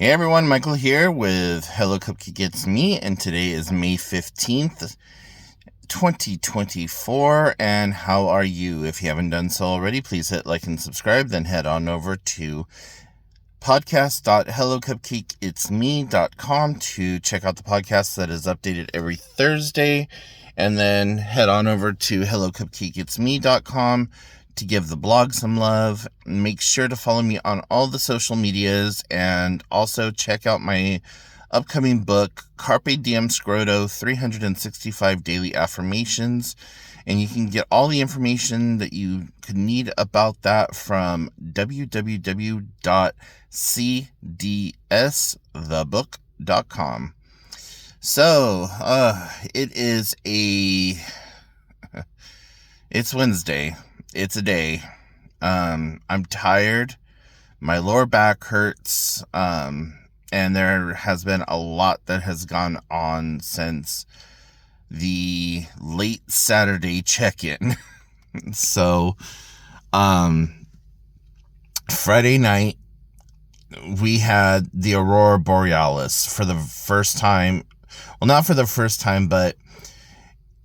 Hey everyone, Michael here with Hello Cupcake Its Me, and today is May 15th, 2024, and how are you? If you haven't done so already, please hit like and subscribe, then head on over to podcast.hellocupcakeitsme.com to check out the podcast that is updated every Thursday, and then head on over to hellocupcakeitsme.com to give the blog some love. Make sure to follow me on all the social medias, and also check out my upcoming book, Carpe Diem Scroto, 365 Daily Affirmations. And you can get all the information that you could need about that from www.cdsthebook.com. So, it's Wednesday. It's a day. I'm tired. My lower back hurts. And there has been a lot that has gone on since the late Saturday check-in. So, Friday night, we had the Aurora Borealis for the first time. Well, not for the first time, but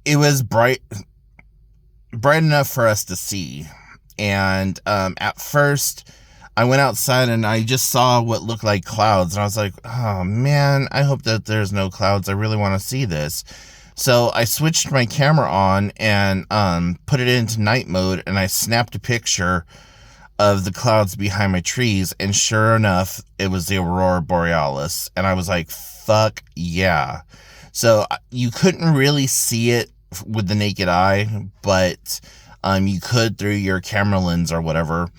it was bright enough for us to see. And at first I went outside and I just saw what looked like clouds, and I was like, oh man, I hope that there's no clouds. I really want to see this. So I switched my camera on and put it into night mode, and I snapped a picture of the clouds behind my trees, and sure enough, it was the Aurora Borealis. And I was like, fuck yeah. So you couldn't really see it with the naked eye, but you could through your camera lens or whatever.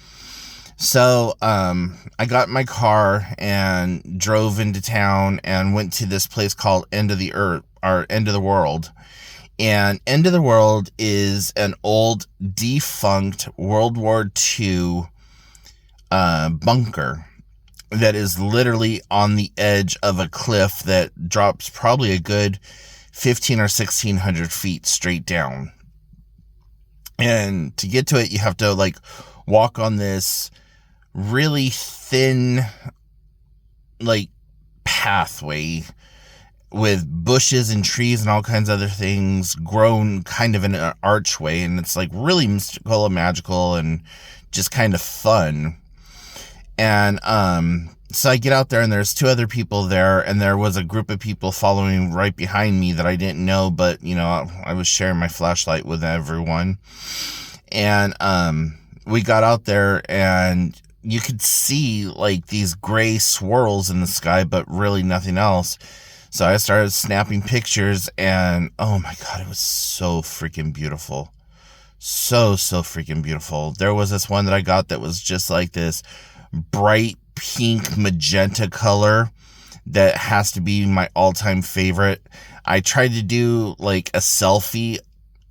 So I got in my car and drove into town and went to this place called End of the Earth, or End of the World. And End of the World is an old defunct World War II bunker that is literally on the edge of a cliff that drops probably a good 1,500 or 1,600 feet straight down. And to get to it, you have to walk on this really thin pathway with bushes and trees and all kinds of other things grown kind of in an archway, and it's really mystical and magical and just kind of fun. And so I get out there, and there's two other people there, and there was a group of people following right behind me that I didn't know, but I was sharing my flashlight with everyone. And we got out there, and you could see these gray swirls in the sky, but really nothing else. So I started snapping pictures, and oh my god, it was so freaking beautiful. So freaking beautiful. There was this one that I got that was just like this bright pink magenta color that has to be my all-time favorite. I tried to do a selfie,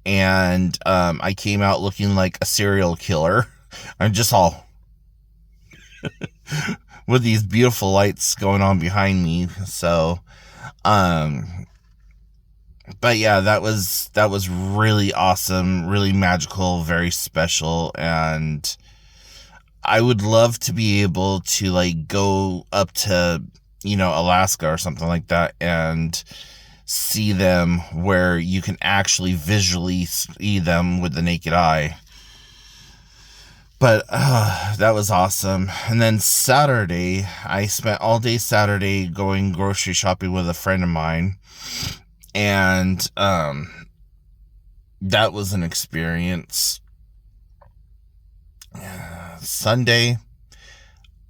and I came out looking like a serial killer. I'm just all with these beautiful lights going on behind me. So but yeah, that was really awesome, really magical, very special. And I would love to be able to go up to, Alaska or something like that and see them where you can actually visually see them with the naked eye. But that was awesome. And then Saturday, I spent all day Saturday going grocery shopping with a friend of mine. And that was an experience. Sunday,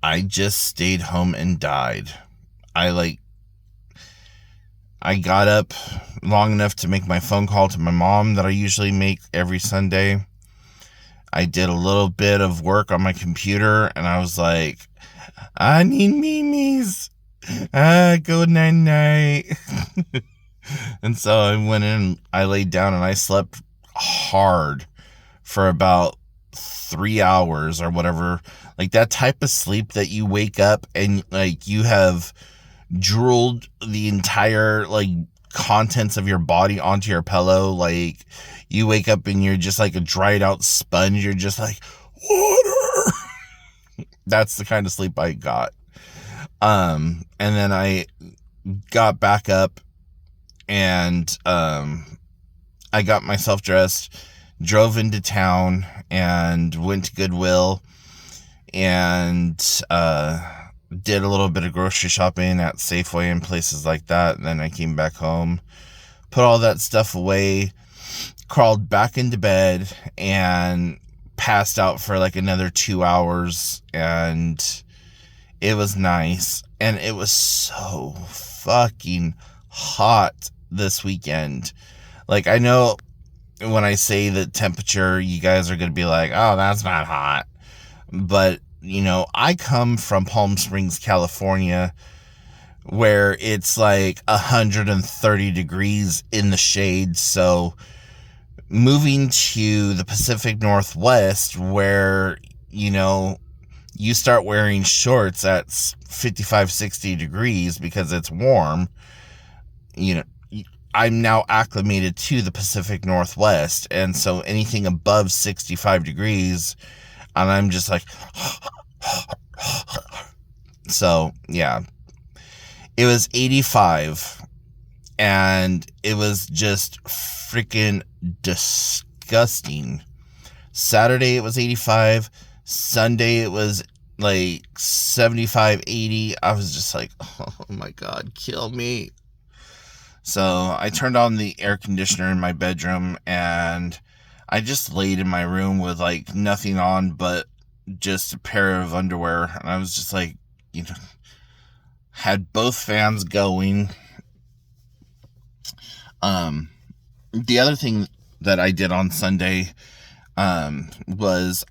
I just stayed home and died. I got up long enough to make my phone call to my mom that I usually make every Sunday. I did a little bit of work on my computer, and I was like, I need memes. Go night-night. And so I went in, I laid down, and I slept hard for about 3 hours or whatever. That type of sleep that you wake up and you have drooled the entire contents of your body onto your pillow. You wake up and you're just like a dried out sponge. You're just like, water. That's the kind of sleep I got. And then I got back up and I got myself dressed, drove into town, and went to Goodwill and did a little bit of grocery shopping at Safeway and places like that. And then I came back home, put all that stuff away, crawled back into bed, and passed out for like another 2 hours. And it was nice. And it was so fucking hot this weekend. Like, I know when I say the temperature, you guys are going to be like, oh, that's not hot. But, you know, I come from Palm Springs, California, where it's like 130 degrees in the shade. So moving to the Pacific Northwest, where, you know, you start wearing shorts at 55, 60 degrees because it's warm, you know, I'm now acclimated to the Pacific Northwest. And so anything above 65 degrees, and I'm just like, so yeah, it was 85 and it was just freaking disgusting. Saturday it was 85. Sunday it was like 75, 80. I was just like, oh my God, kill me. So I turned on the air conditioner in my bedroom and I just laid in my room with like nothing on but just a pair of underwear. And I was just like, you know, had both fans going. The other thing that I did on Sunday was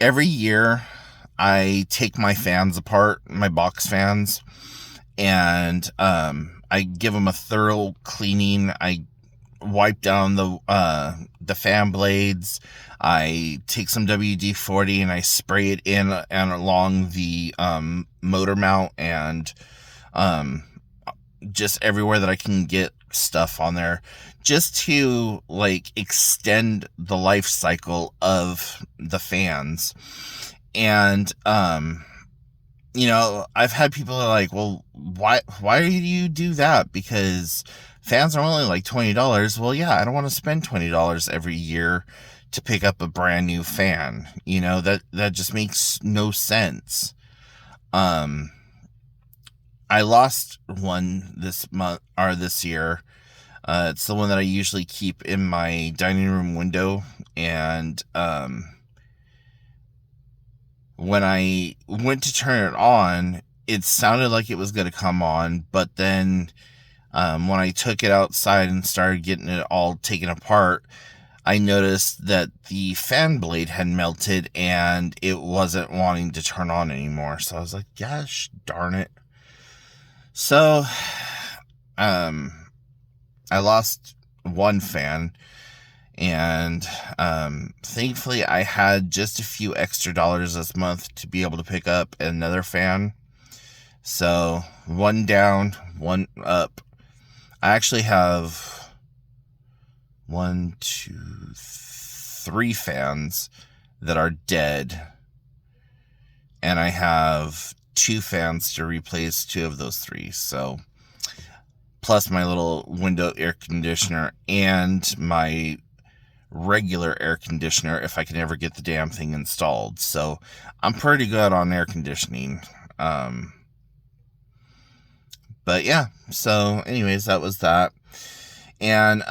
every year I take my fans apart, my box fans, and I give them a thorough cleaning. I wipe down the fan blades. I take some WD-40 and I spray it in and along the motor mount and just everywhere that I can get stuff on there, just to like extend the life cycle of the fans. And you know, I've had people like, well, why do you do that? Because fans are only like $20. Well, yeah, I don't want to spend $20 every year to pick up a brand new fan. You know, that just makes no sense. I lost one this month or this year. It's the one that I usually keep in my dining room window. And when I went to turn it on, it sounded like it was going to come on. But then when I took it outside and started getting it all taken apart, I noticed that the fan blade had melted and it wasn't wanting to turn on anymore. So I was like, gosh darn it. So I lost one fan, and thankfully I had just a few extra dollars this month to be able to pick up another fan. So one down, one up. I actually have 1, 2, 3 fans that are dead, and I have 2 fans to replace 2 of those 3. So plus my little window air conditioner and my regular air conditioner if I can ever get the damn thing installed. So I'm pretty good on air conditioning. But yeah, so anyways, that was that. And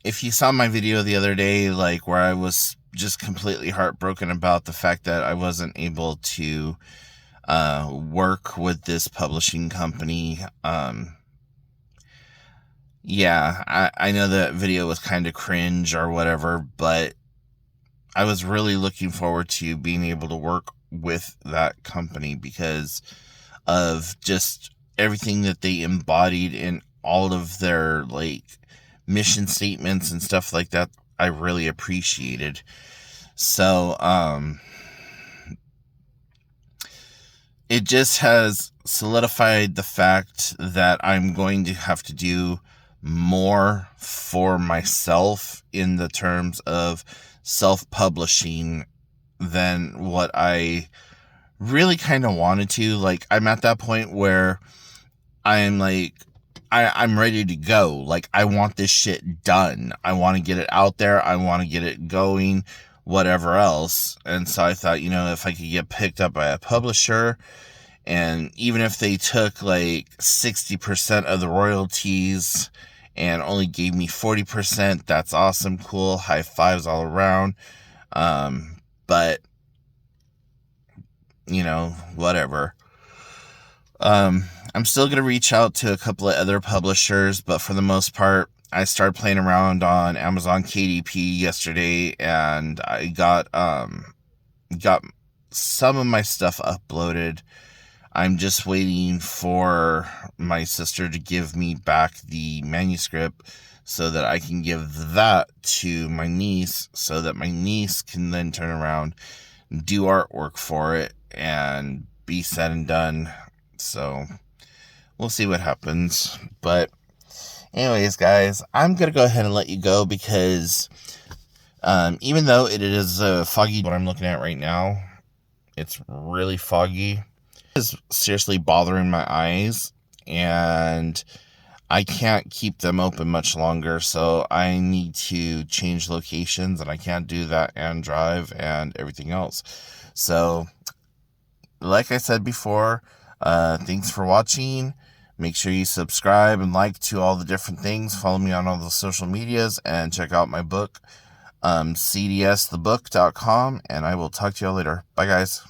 if you saw my video the other day, like where I was just completely heartbroken about the fact that I wasn't able to work with this publishing company, yeah, I know that video was kind of cringe or whatever, but I was really looking forward to being able to work with that company because of just everything that they embodied in all of their like mission statements and stuff like that. I really appreciated. So it just has solidified the fact that I'm going to have to do more for myself in the terms of self-publishing than what I really kind of wanted to. Like, I'm at that point where I'm like, I'm ready to go. Like, I want this shit done. I want to get it out there. I want to get it going, whatever else. And so I thought, if I could get picked up by a publisher, and even if they took like 60% of the royalties and only gave me 40%, that's awesome, cool, high fives all around. But, whatever. I'm still going to reach out to a couple of other publishers, but for the most part, I started playing around on Amazon KDP yesterday, and I got some of my stuff uploaded. I'm just waiting for my sister to give me back the manuscript so that I can give that to my niece, so that my niece can then turn around, do artwork for it, and be said and done. So we'll see what happens. But anyways, guys, I'm going to go ahead and let you go because even though it is foggy, what I'm looking at right now, it's really foggy. It is seriously bothering my eyes, and I can't keep them open much longer, so I need to change locations, and I can't do that and drive and everything else. So, like I said before, thanks for watching. Make sure you subscribe and like to all the different things. Follow me on all the social medias and check out my book, cdsthebook.com, and I will talk to y'all later. Bye, guys.